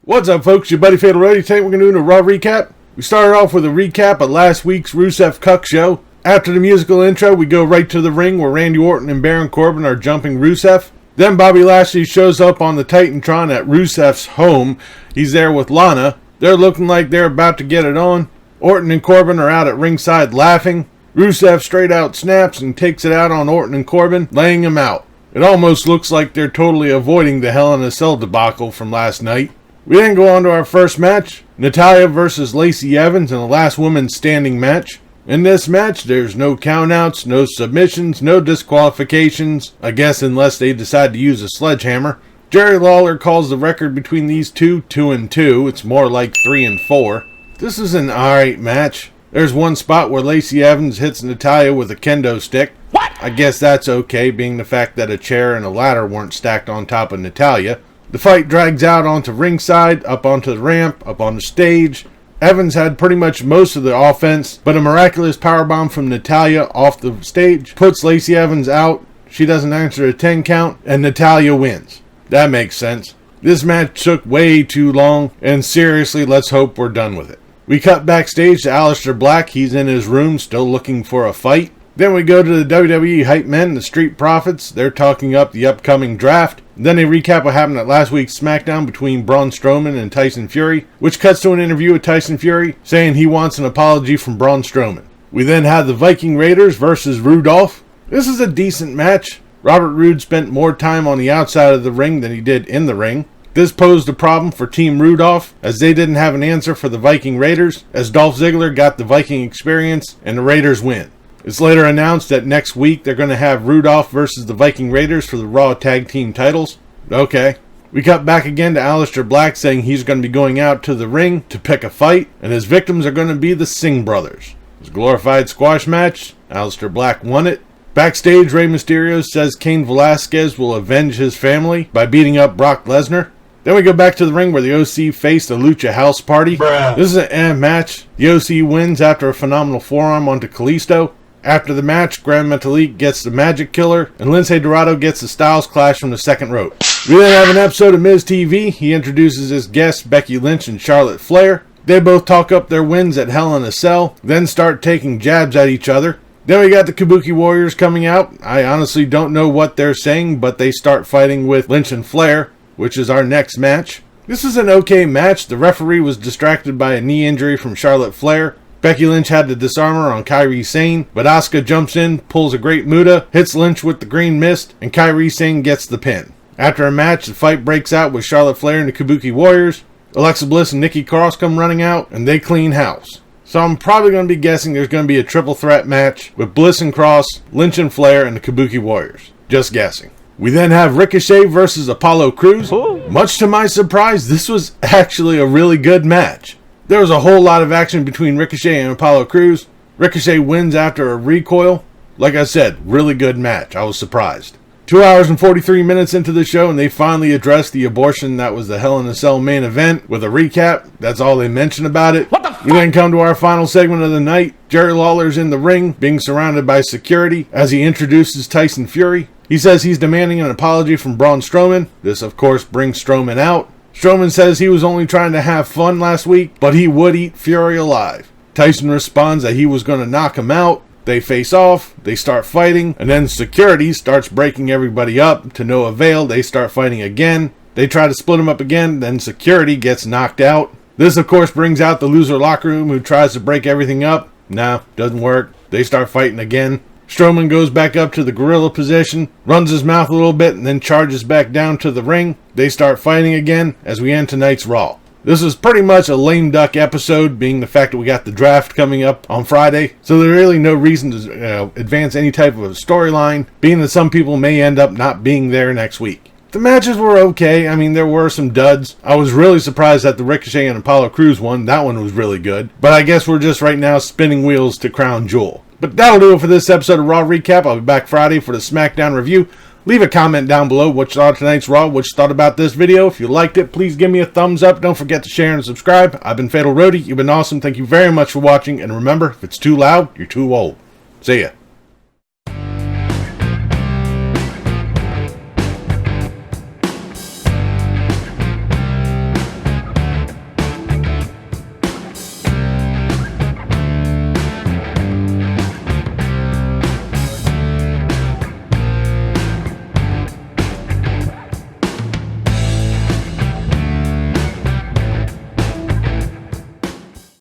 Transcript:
What's up, folks? Your buddy Fatal Roadie. Today we're going to do a Raw recap. We started off with a recap of last week's Rusev Cuck show. After the musical intro, we go right to the ring where Randy Orton and Baron Corbin are jumping Rusev. Then Bobby Lashley shows up on the Titantron at Rusev's home. He's there with Lana. They're looking like they're about to get it on. Orton and Corbin are out at ringside laughing. Rusev straight out snaps and takes it out on Orton and Corbin, laying him out. It almost looks like they're totally avoiding the Hell in a Cell debacle from last night. We then go on to our first match, Natalya versus Lacey Evans in the last woman standing match. In this match, there's no countouts, no submissions, no disqualifications, I guess unless they decide to use a sledgehammer. Jerry Lawler calls the record between these two 2-2. It's more like 3-4. This is an alright match. There's one spot where Lacey Evans hits Natalya with a kendo stick. What? I guess that's okay, being the fact that a chair and a ladder weren't stacked on top of Natalya. The fight drags out onto ringside, up onto the ramp, up on the stage. Evans had pretty much most of the offense, but a miraculous powerbomb from Natalya off the stage puts Lacey Evans out. She doesn't answer a 10 count, and Natalya wins. That makes sense. This match took way too long, and seriously, let's hope we're done with it. We cut backstage to Aleister Black. He's in his room, still looking for a fight. Then we go to the WWE Hype Men, the Street Profits. They're talking up the upcoming draft. Then they recap what happened at last week's SmackDown between Braun Strowman and Tyson Fury, which cuts to an interview with Tyson Fury saying he wants an apology from Braun Strowman. We then have the Viking Raiders versus Rudolph. This is a decent match. Robert Roode spent more time on the outside of the ring than he did in the ring. This posed a problem for Team Rudolph, as they didn't have an answer for the Viking Raiders, as Dolph Ziggler got the Viking experience and the Raiders win. It's later announced that next week they're going to have Rudolph versus the Viking Raiders for the Raw Tag Team titles. Okay. We cut back again to Aleister Black saying he's going to be going out to the ring to pick a fight, and his victims are going to be the Singh brothers. It's a glorified squash match. Aleister Black won it. Backstage, Rey Mysterio says Cain Velasquez will avenge his family by beating up Brock Lesnar. Then we go back to the ring where the OC faced the Lucha House Party. This is an match. The OC wins after a phenomenal forearm onto Kalisto. After the match, Gran Metalik gets the Magic Killer, and Lince Dorado gets the Styles Clash from the second rope. We then have an episode of Miz TV. He introduces his guests, Becky Lynch and Charlotte Flair. They both talk up their wins at Hell in a Cell, then start taking jabs at each other. Then we got the Kabuki Warriors coming out. I honestly don't know what they're saying, but they start fighting with Lynch and Flair, which is our next match. This is an okay match. The referee was distracted by a knee injury from Charlotte Flair. Becky Lynch had the disarmer on Kairi Sane, but Asuka jumps in, pulls a Great Muta, hits Lynch with the Green Mist, and Kairi Sane gets the pin. After a match, the fight breaks out with Charlotte Flair and the Kabuki Warriors. Alexa Bliss and Nikki Cross come running out, and they clean house. So I'm probably going to be guessing there's going to be a triple threat match with Bliss and Cross, Lynch and Flair, and the Kabuki Warriors. Just guessing. We then have Ricochet versus Apollo Crews. Much to my surprise, this was actually a really good match. There was a whole lot of action between Ricochet and Apollo Crews. Ricochet wins after a recoil. Like I said, really good match. I was surprised. 2 hours and 43 minutes into the show, and they finally addressed the abortion that was the Hell in a Cell main event with a recap. That's all they mentioned about it. What the fuck? We then come to our final segment of the night. Jerry Lawler's in the ring, being surrounded by security as he introduces Tyson Fury. He says he's demanding an apology from Braun Strowman. This, of course, brings Strowman out. Strowman says he was only trying to have fun last week, but he would eat Fury alive. Tyson responds that he was going to knock him out. They face off, they start fighting, and then security starts breaking everybody up. To no avail, they start fighting again. They try to split them up again, then security gets knocked out. This, of course, brings out the loser locker room who tries to break everything up. Nah, doesn't work. They start fighting again. Strowman goes back up to the gorilla position, runs his mouth a little bit, and then charges back down to the ring. They start fighting again as we end tonight's Raw. This is pretty much a lame duck episode, being the fact that we got the draft coming up on Friday, so there's really no reason to advance any type of a storyline, being that some people may end up not being there next week. The matches were okay. I mean, there were some duds. I was really surprised that the Ricochet and Apollo Crews one. That one was really good. But I guess we're just right now spinning wheels to Crown Jewel. But that'll do it for this episode of Raw Recap. I'll be back Friday for the SmackDown review. Leave a comment down below what you thought of tonight's Raw, what you thought about this video. If you liked it, please give me a thumbs up. Don't forget to share and subscribe. I've been Fatal Roadie. You've been awesome. Thank you very much for watching. And remember, if it's too loud, you're too old. See ya.